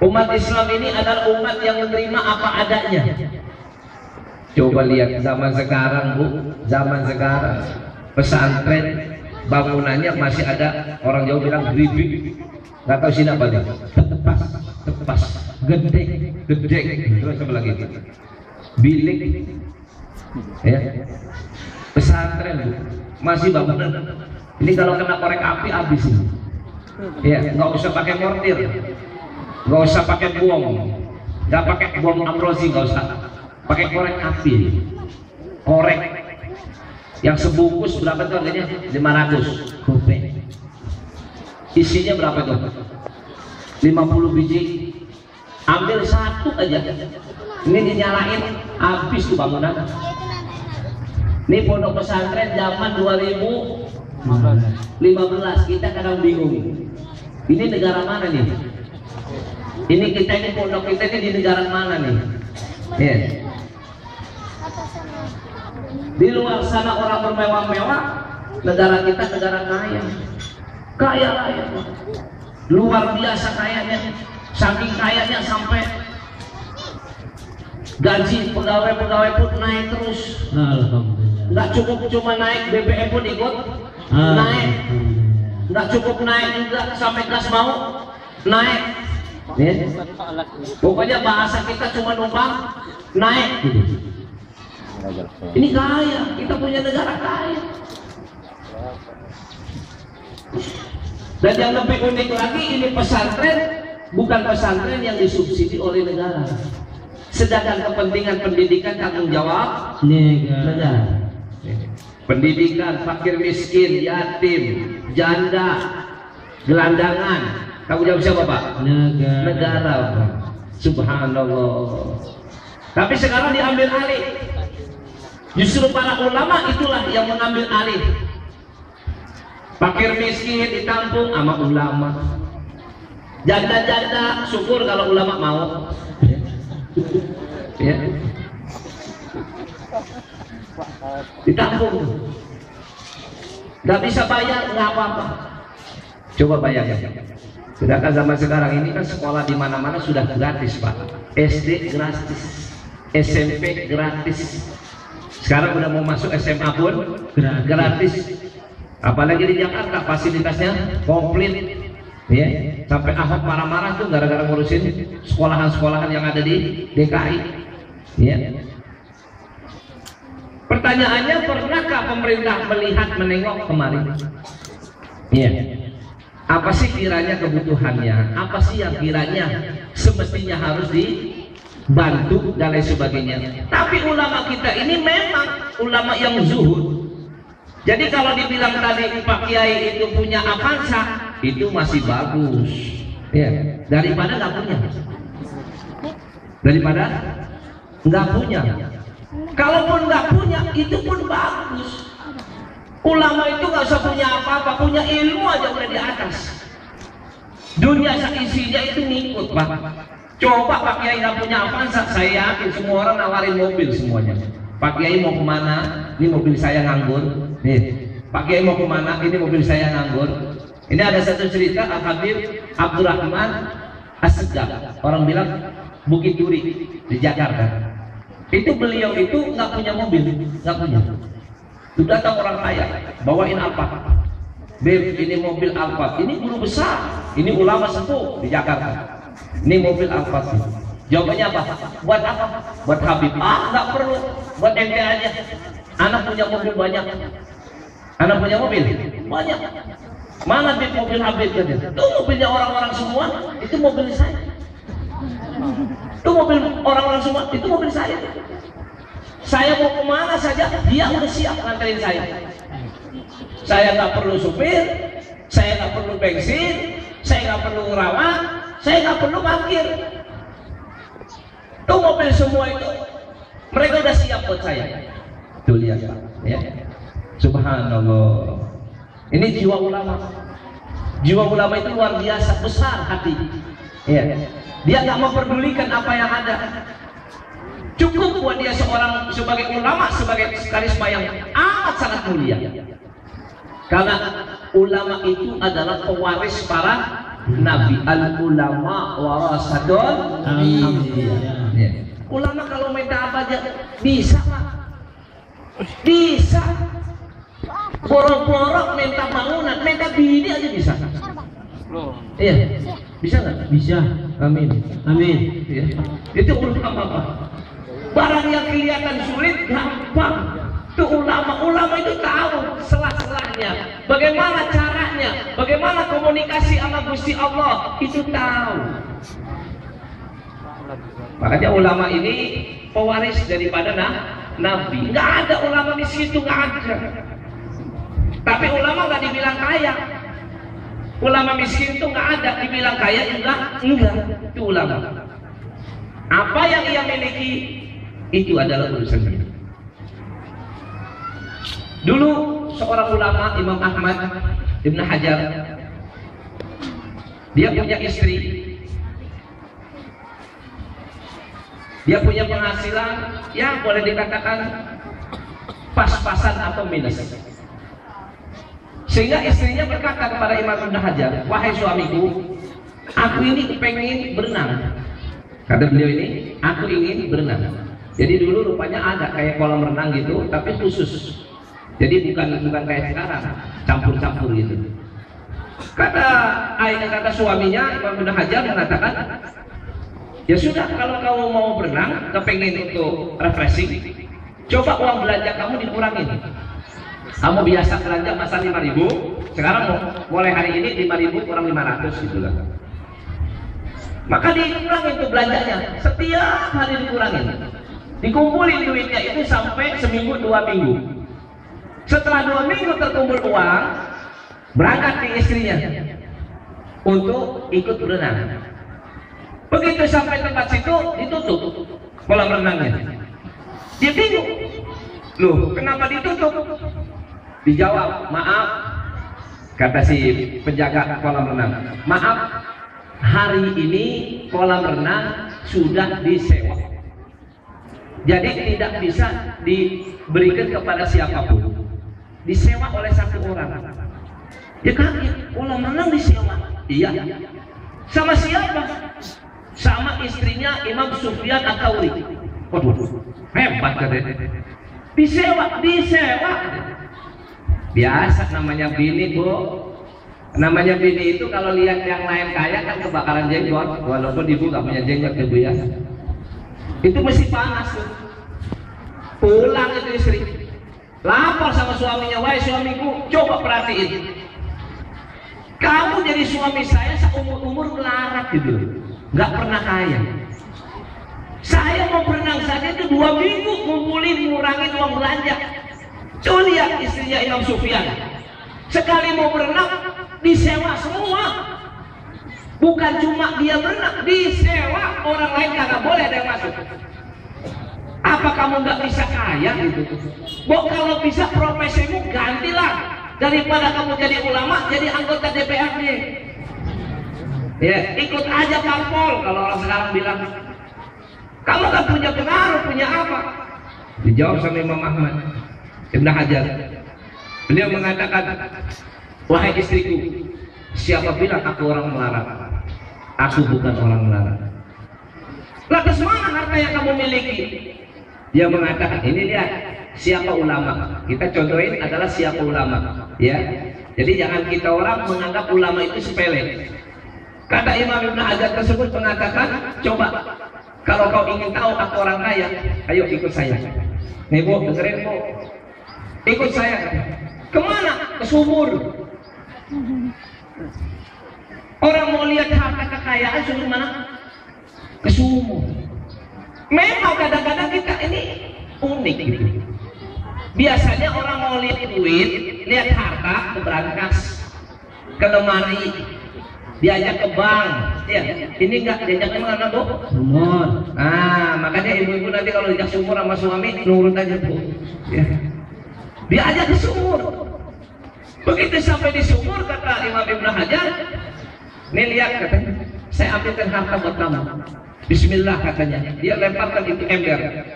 Umat Islam ini adalah umat yang menerima apa adanya. Coba lihat zaman sekarang, Bu, zaman sekarang pesantren bangunannya masih ada, orang Jawa bilang geribik, nggak tahu sini apa nih, tepas, gede, terus apa lagi, bilik, ya, pesantren, Bu, masih bangunan. Ini kalau kena korek api habis ini. Ya, nggak usah pakai mortir, nggak usah pakai bom, nggak pakai bom amrozi, nggak usah, pakai korek api, korek yang sebungkus berapa tuh harganya? 500 rupiah. Isinya berapa tuh? 50 biji. Ambil satu aja. Ini dinyalain, habis tuh bangunan. Ini pondok pesantren zaman 2015. Kita kadang bingung. Ini negara mana nih? Ini kita ini pondok kita ini di negara mana nih? Ya. Di luar sana orang bermewah-mewah, negara kita negara kaya, kaya raya, luar biasa kayanya, saking kayanya sampai gaji pegawai-pegawai pun naik terus. Alhamdulillah. Nggak cukup cuma naik, BBM pun ikut naik. Nggak cukup naik juga, sampai gas mau naik. Ya. Pokoknya bahasa kita cuma numpang naik. Ini kaya, kita punya negara kaya. Dan yang lebih unik lagi, ini pesantren bukan pesantren yang disubsidi oleh negara. Sedangkan kepentingan pendidikan tanggung jawab negara. Pendidikan fakir miskin, yatim, janda, gelandangan, tanggung jawab siapa, Pak? Negara. Subhanallah. Tapi sekarang diambil alih. Justru para ulama itulah yang mengambil alih. Fakir miskin ditampung sama ulama. Janda-janda syukur kalau ulama mau. Ya. Ditampung. Gak bisa bayar, nggak apa-apa. Coba bayangkan. Sedangkan zaman sekarang ini kan sekolah di mana-mana sudah gratis, Pak. SD gratis, SMP gratis. Sekarang udah mau masuk SMA pun gratis. Apalagi di Jakarta fasilitasnya komplit. Ya, sampai Ahok marah-marah tuh gara-gara ngurusin sekolahan-sekolahan yang ada di DKI. Ya. Pertanyaannya, pernahkah pemerintah melihat menengok kemarin? Ya. Apa sih kiranya kebutuhannya? Apa sih yang kiranya semestinya harus dibantu dan lain sebagainya? Tapi ulama kita ini memang ulama yang zuhud. Jadi kalau dibilang tadi Pak Kiai itu punya Avanza, itu masih bagus. Ya, daripada nggak punya. Daripada nggak punya. Kalaupun nggak punya, itu pun bagus. Ulama itu nggak usah punya apa-apa, punya ilmu aja udah di atas. Dunia isinya itu ngikut, Pak. Coba Pak Kiai nggak punya Avanza, saya yakin semua orang nawarin mobil semuanya. Pak Kiai mau kemana? Ini mobil saya nganggur. Nih, Pak Kiai mau kemana? Ini mobil saya nganggur. Ini ada satu cerita Al-Habib Abdurrahman As-Segaf. Orang bilang Bukit Duri di Jakarta. Itu beliau itu nggak punya mobil, nggak punya. Itu datang orang kaya, bawain Alphard. Beb, ini mobil Alphard. Ini guru besar, ini ulama sepuh di Jakarta. Ini mobil Alphard. Jawabannya apa? Buat apa? Buat Habib. Ah, nggak perlu. Buat ente aja. Anak punya mobil banyak. Anak punya mobil banyak. Mana Beb mobil Habib tadi? Itu mobilnya orang-orang semua. Itu mobil saya. Itu mobil orang-orang semua. Itu mobil saya. Saya mau kemana saja, dia udah siap nganterin saya. Saya nggak perlu supir, saya nggak perlu bensin, saya nggak perlu ngerawat, saya nggak perlu parkir. Tuh mobil semua itu, mereka udah siap buat saya. Tuh lihat, Pak. Ya. Subhanallah. Ini jiwa ulama. Jiwa ulama itu luar biasa, besar hati. Ya. Dia nggak memperdulikan apa yang ada. Cukup buat dia seorang sebagai ulama, sebagai karisma yang amat sangat mulia. Karena ulama itu adalah pewaris para Nabi. Al ulama warasatul anbiya. Ya. Ulama kalau minta apa aja bisa Pak. Bisa. Borok-borok minta bangunan, minta bini aja bisa. Iya. Bisa nggak? Bisa. Amin. Amin. Ya. Itu ulama Pak. Barang yang kelihatan sulit gampang. Itu ulama itu tahu selah-selahnya, bagaimana caranya, bagaimana komunikasi sama Gusti Allah, itu tahu. Makanya ulama ini pewaris daripada Nabi. Nggak ada ulama di situ, nggak ada. Tapi ulama nggak dibilang kaya. Ulama miskin itu nggak ada, dibilang kaya juga enggak. Itu ulama. Apa yang ia miliki itu adalah urusan dia. Dulu seorang ulama, Imam Ahmad Ibn Hajar, dia punya istri, dia punya penghasilan yang boleh dikatakan pas-pasan atau minus. Sehingga istrinya berkata kepada Imam Ibn Hajar, wahai suamiku, aku ini pengen berenang. Kata beliau ini, aku ingin berenang. Jadi dulu rupanya ada kayak kolam renang gitu, tapi khusus. Jadi bukan kayak sekarang campur-campur gitu. Kata suaminya Imam Ibn Hajar mengatakan, ya sudah, kalau kamu mau berenang, kepengen untuk refreshing, coba uang belanja kamu dikurangin. Kamu biasa belanja masa 5.000, sekarang mulai hari ini 5.000 kurang 500 gitu lah. Maka dikurangin tuh belanjanya, setiap hari dikurangin. Dikumpulin duitnya itu sampai seminggu 2 minggu. Setelah 2 minggu terkumpul uang, berangkat ke istrinya untuk ikut berenang. Begitu sampai tempat situ, ditutup kolam renangnya. Dia bingung, loh kenapa ditutup? Dijawab, maaf, kata si penjaga kolam renang, maaf, hari ini kolam renang sudah disewa, jadi tidak bisa diberikan kepada siapapun, disewa oleh satu orang. Ya kaget, kolam renang disewa? Iya. Sama siapa? Sama istrinya Imam Sufyan Ats-Tsauri. Waduh, hebat katanya. Disewa. Biasa namanya bini, Bu. Namanya bini itu kalau lihat yang lain kaya kan kebakaran jenggot, walaupun ibu gak punya jenggot ibu ya. Itu mesti panas tuh. Pulang itu istri, lapor sama suaminya, wahai suamiku, coba perhatiin. Kamu jadi suami saya seumur-umur melarat gitu, nggak pernah kaya. Saya mau berenang saja itu 2 minggu ngumpulin, ngurangin uang belanja. Coba lihat istrinya Imam Sufyan, sekali mau berenang disewa semua. Bukan cuma dia berenang, disewa, orang lain kagak boleh ada yang masuk. Apa kamu nggak bisa kaya gitu? Kalau bisa profesimu gantilah. Daripada kamu jadi ulama, jadi anggota DPRD. Ya, ikut aja parpol. Kalau orang sekarang bilang, kamu kan punya pengaruh, punya apa? Dijawab sama Imam Ahmad Ibn Hajar. Beliau mengatakan, wahai istriku, siapa bilang aku orang melarat? Aku bukan orang melarat. Lantas mana harta yang kamu miliki? Dia mengatakan, ini lihat siapa ulama. Kita contohin adalah siapa ulama, ya. Jadi jangan kita orang menganggap ulama itu sepele. Kata Imam Ibn Hajar tersebut mengatakan, coba kalau kau ingin tahu aku orang kaya, ayo ikut saya. Nih Bu, dengerin Bu, ikut saya. Kemana? Ke sumur. Orang mau lihat harta kekayaan sumur mana? Ke sumur. Memang kadang-kadang kita ini unik gitu. Biasanya orang mau lihat duit, lihat harta, ke berangkas, ke lemari, diajak ke bank. Ya, ini enggak diajak kemana Bu? Sumur. Makanya ibu-ibu nanti kalau diajak sumur sama suami, nurut aja Bu. Ya. Diajak ke sumur. Begitu sampai di sumur, kata Imam Ibn Hajar, nih lihat katanya, saya ambilkan harta buat kamu. Bismillah katanya. Dia lemparkan itu ember.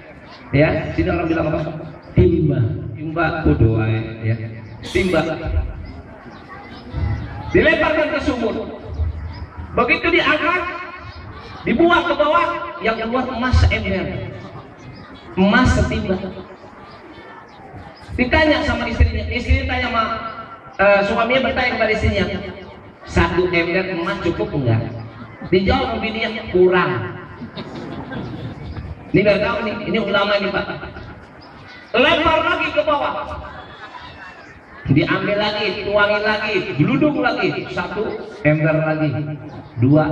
Ya, sini orang bilang apa? Timba bodoh ya. Timba. Dilemparkan ke sumur. Begitu diangkat, dibuang ke bawah, yang keluar emas seember, emas setimba. Ditanya sama istrinya, istri tanya sama suaminya, bertanya kepada istrinya, 1 ember emas cukup enggak? Dijawab bininya, kurang. Ini biar tahu nih, ini ulama nih Pak. Lempar lagi ke bawah, diambil lagi, tuangin lagi, geludung lagi, 1 ember lagi, 2.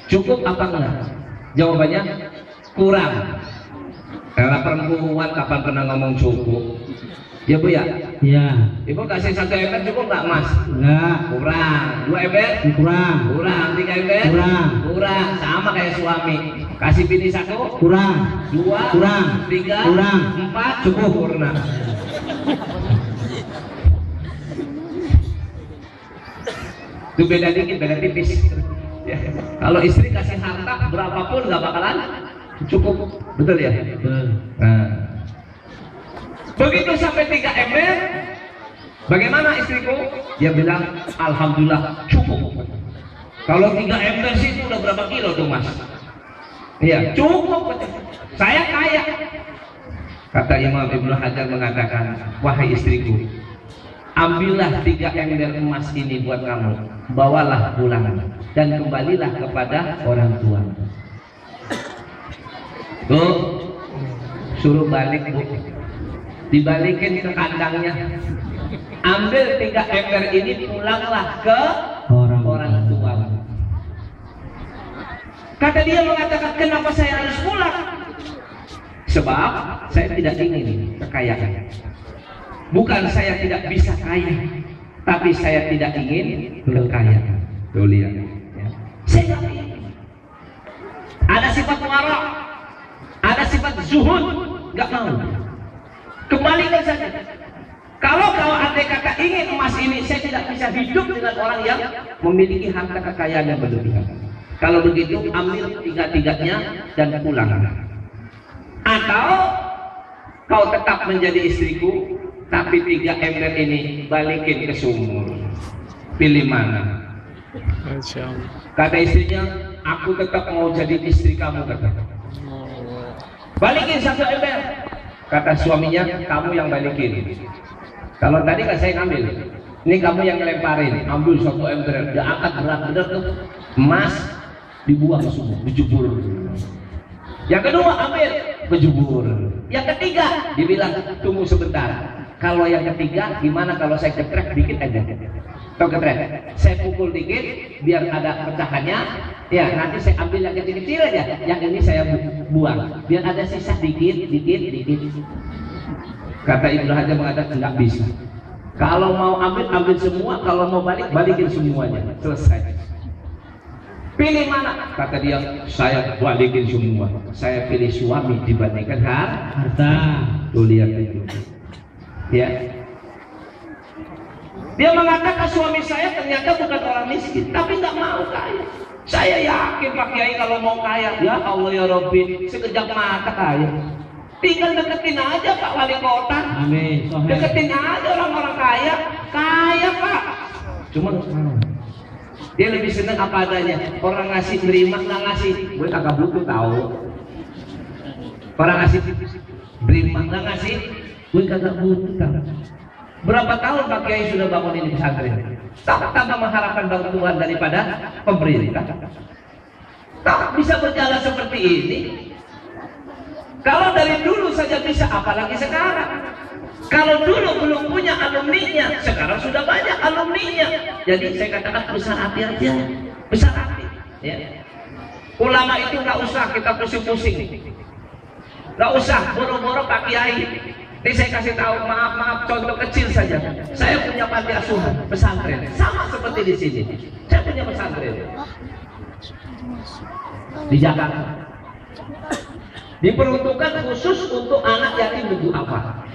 Cukup apa enggak? Jawabannya kurang. Karena perempuan kapan pernah ngomong cukup? Ya Bu ya? Iya. Ibu kasih 1 ember cukup nggak Mas? Enggak. Kurang. 2 ember? Kurang. Kurang. 3 ember? Kurang. Kurang. Sama kayak suami. Kasih bini 1? Kurang. 2? Kurang. 3? Kurang. 4? Cukup. Kurang. Itu beda dikit, beda tipis. Ya. Kalau istri kasih harta berapapun nggak bakalan cukup, betul ya? Betul. Nah, begitu sampai 3 ember, bagaimana istriku? Dia bilang, alhamdulillah cukup. Kalau 3 ember sih itu udah berapa kilo tuh Mas? Iya, cukup. Saya kaya. Kata Imam Ibnu Hajar mengatakan, wahai istriku, ambillah 3 ember emas ini buat kamu, bawalah pulang dan kembalilah kepada orang tua. Bu, suruh balik Bu, dibalikin ke kandangnya, ambil 3 ember ini, pulanglah ke orang tua. Kata dia mengatakan, kenapa saya harus pulang? Sebab saya tidak ingin kekayaan. Bukan saya tidak bisa kaya, tapi saya tidak ingin kekayaan. Tuh lihat, ya. Saya tidak ingin. Ada sifat wara, ada sifat zuhud, nggak mau. Kembalikan saja. Kalau andai kata ingin emas ini, saya tidak bisa hidup dengan orang yang memiliki harta kekayaan yang berlebihan. Kalau begitu, ambil 3-3-nya dan pulang. Atau kau tetap menjadi istriku, tapi 3 ember ini balikin ke sumur. Pilih mana? Kata istrinya, aku tetap mau jadi istri kamu. Balikin 1 ember. Kata suaminya, kamu yang balikin. Kalau tadi kan saya ngambil, ini kamu yang ngelemparin. Ambil 1 ember, dia angkat berat-berat tuh, emas dibuang semua, dijubur. Yang kedua ambil, kejubur. Yang ketiga dibilang tunggu sebentar. Kalau yang ketiga gimana kalau saya getrek dikit aja? Tahu getrek? Saya pukul dikit biar ada pecahannya. Ya nanti saya ambil yang kecil-kecil aja. Yang ini saya buang. Biar ada sisa dikit. Kata Ibnu Hajar mengatakan nggak bisa. Kalau mau ambil semua. Kalau mau balikin semuanya. Selesai. Pilih mana? Kata dia, saya balikin semua. Saya pilih suami dibandingkan harta. Tuh lihat itu. Ya. Dia mengatakan suami saya ternyata bukan orang miskin, tapi nggak mau kaya. Saya yakin Pak Kiai kalau mau kaya, ya Allah ya Rabbi, sekejap mata kaya. Tinggal deketin aja Pak Wali Kota. Amin. Deketin aja orang-orang kaya, Pak. Cuma dia lebih senang apa adanya. Orang ngasih terima, nggak ngasih, gue kagak butuh tahu. Orang ngasih terima, nggak ngasih, gue kagak butuh tahu. Berapa tahun Pak Kiai sudah bangun ini pesantren? Tanpa mengharapkan bantuan daripada pemerintah. Tak bisa berjalan seperti ini. Kalau dari dulu saja bisa, apalagi sekarang. Kalau dulu belum punya alumninya, sekarang sudah banyak alumninya. Jadi saya katakan besar hati aja, besar hati. Ya. Ulama itu nggak usah kita pusing-pusing, nggak usah boro-boro Pak Kiai. Ini saya kasih tahu, maaf contoh kecil saja. Saya punya panti asuhan pesantren, sama seperti di sini. Saya punya pesantren di Jakarta. Diperuntukkan khusus untuk anak yatim piatu apa.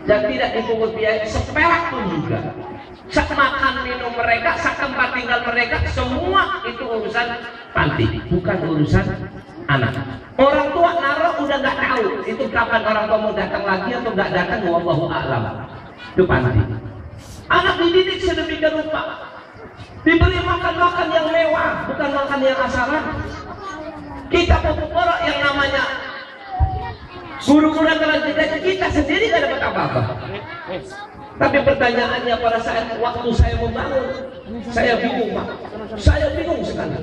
Dan tidak dipungut biaya seperak pun juga. Sak makan minum mereka, sak tempat tinggal mereka, semua itu urusan panti, bukan urusan anak. Orang tua naruh udah nggak tahu itu kapan orang tua mau datang lagi atau nggak datang, wallahu a'lam. Itu panti. Anak dididik sedemikian rupa. diberi makan yang mewah, bukan makan yang asalan. Kita pokok yang namanya guru-guru kita sendiri gak dapat apa-apa. Tapi pertanyaannya pada saat waktu saya membangun, saya bingung Pak, saya bingung sekali.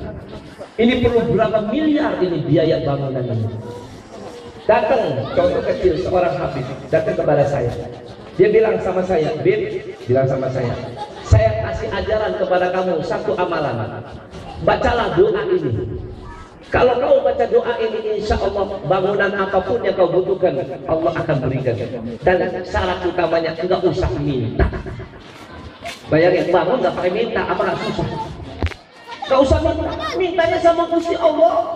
Ini perlu berapa miliar ini biaya bangunan ini. Datang contoh kecil seorang habib datang kepada saya, dia bilang sama saya, bilang sama saya kasih ajaran kepada kamu satu amalan, bacalah doa ini. Kalau kau baca doa ini, insya Allah bangunan apapun yang kau butuhkan Allah akan berikan. Dan syarat utamanya enggak usah minta. Bayangin bangun nggak pakai minta, apa nggak susah? Nggak usah minta, mintanya sama Gusti Allah.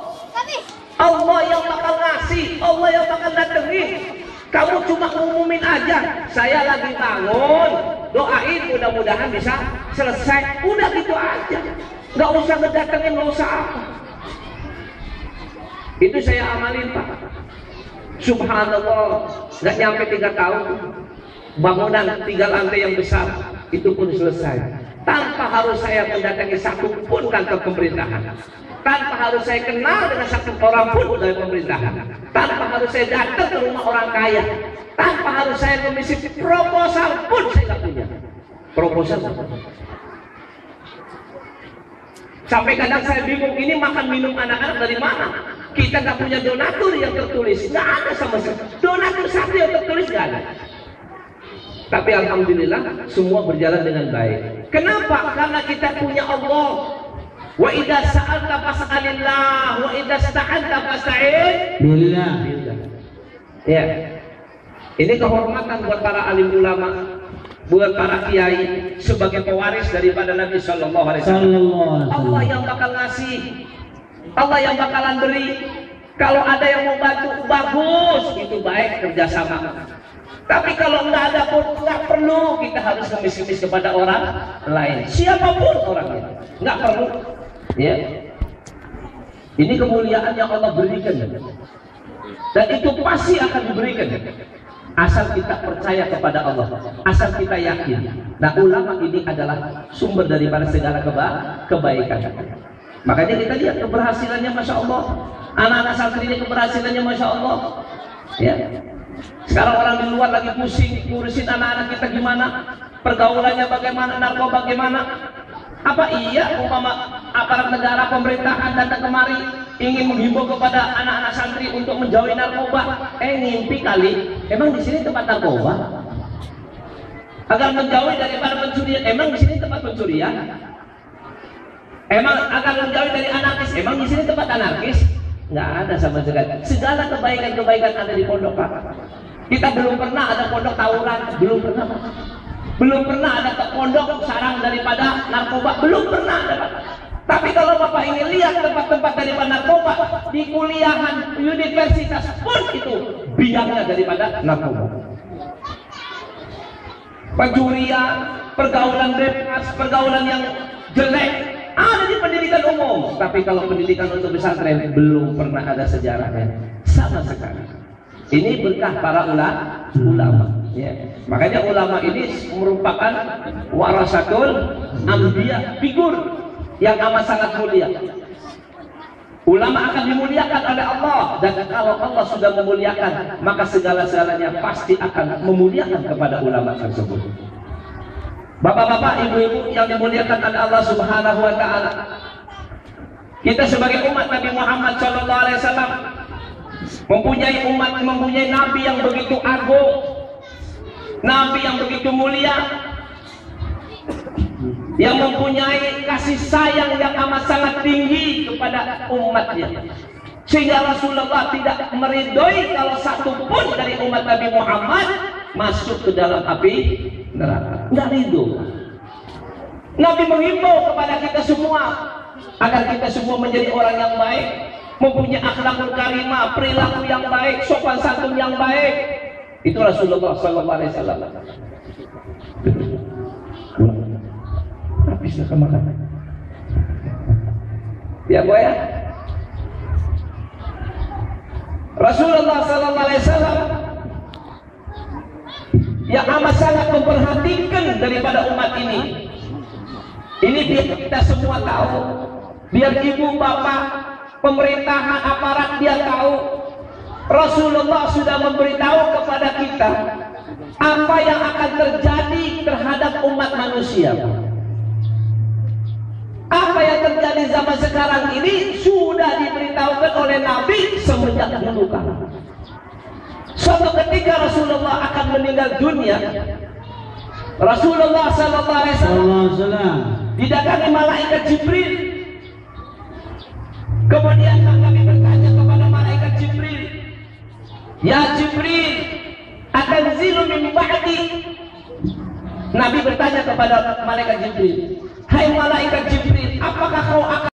Allah yang bakal ngasih, Allah yang bakal datengin. Kamu cuma ngumumin aja, saya lagi bangun, doain mudah-mudahan bisa selesai. Udah gitu aja, nggak usah ngedatengin, nggak usah apa. Itu saya amalin Pak. Subhanallah, nggak nyampe 3 tahun bangunan 3 lantai yang besar itu pun selesai tanpa harus saya mendatangi satu pun kantor pemerintahan, tanpa harus saya kenal dengan satu orang pun dari pemerintahan, tanpa harus saya datang ke rumah orang kaya, tanpa harus saya mengisi proposal pun saya nggak punya proposal. Sampai kadang saya bingung, ini makan minum anak-anak dari mana? Kita nggak punya donatur yang tertulis, nggak ada sama sekali. Donatur satu yang tertulis nggak ada. Tapi alhamdulillah semua berjalan dengan baik. Kenapa? Karena kita punya Allah. Wa idza sa'alta fas'alillah, wa idza sta'anta fasta'in billah. Ya. Ini kehormatan buat para alim ulama, buat para kiai sebagai pewaris daripada Nabi Sallallahu Alaihi Wasallam. Allah yang bakal ngasih, Allah yang bakalan beri. Kalau ada yang mau bantu, bagus, itu baik kerjasama. Tapi kalau nggak ada pun nggak perlu kita harus ngemis-ngemis kepada orang lain, siapapun orangnya, nggak perlu. Ya, ini kemuliaan yang Allah berikan, dan itu pasti akan diberikan. Asal kita percaya kepada Allah, asal kita yakin. Nah, ulama ini adalah sumber daripada segala kebaikan. Makanya kita lihat keberhasilannya, masya Allah. Anak-anak santri ini keberhasilannya, masya Allah. Ya. Sekarang orang di luar lagi pusing ngurusin anak-anak kita gimana, pergaulannya bagaimana, narkoba bagaimana. Apa iya umpama aparat negara pemerintahan datang kemari ingin menghimbau kepada anak-anak santri untuk menjauhi narkoba? Ngimpi kali. Emang di sini tempat narkoba? Agar menjauhi daripada pencurian. Emang di sini tempat pencurian? Emang agar menjauhi dari anarkis? Emang di sini tempat anarkis? Nggak ada sama sekali. Segala kebaikan-kebaikan ada di pondok Pak. Kita belum pernah ada pondok tawuran, belum pernah. Belum pernah ada pondok sarang daripada narkoba, belum pernah ada Pak. Tapi kalau Bapak ingin lihat tempat-tempat daripada narkoba di kuliahan, universitas pun itu biangnya daripada narkoba. Pencurian, pergaulan bebas, pergaulan yang jelek ada di pendidikan umum. Tapi kalau pendidikan untuk pesantren belum pernah ada sejarahnya sama sekali. Ini berkah para ulama. Ya. Makanya ulama ini merupakan warasatul anbiya, figur yang amat sangat mulia. Ulama akan dimuliakan oleh Allah, dan kalau Allah sudah memuliakan, maka segala-galanya pasti akan memuliakan kepada ulama tersebut. Bapak-bapak, ibu-ibu yang dimuliakan oleh Allah Subhanahu wa taala. Kita sebagai umat Nabi Muhammad sallallahu alaihi wasallam mempunyai nabi yang begitu agung, nabi yang begitu mulia, yang mempunyai kasih sayang yang amat sangat tinggi kepada umatnya, sehingga Rasulullah tidak meridhoi kalau satu pun dari umat Nabi Muhammad masuk ke dalam api neraka. Nggak ridho. Nabi menghimbau kepada kita semua agar kita semua menjadi orang yang baik, mempunyai akhlakul karimah, perilaku yang baik, sopan santun yang baik. Itu Rasulullah sallallahu alaihi wasallam. Habis dah makan. Ya boy ya. Rasulullah sallallahu alaihi wasallam yang amat sangat memperhatikan daripada umat ini. Ini biar kita semua tahu, biar ibu bapak, pemerintahan, aparat dia tahu. Rasulullah sudah memberitahu kepada kita apa yang akan terjadi terhadap umat manusia. Apa yang terjadi zaman sekarang ini sudah diberitahukan oleh Nabi semenjak dulu kala. Suatu ketika Rasulullah akan meninggal dunia, Rasulullah SAW didatangi malaikat Jibril. Kemudian kami bertanya kepada malaikat Jibril, "Ya Jibril, atanzilu min ba'di?" Nabi bertanya kepada malaikat Jibril, "Hai malaikat Jibril, apakah kau akan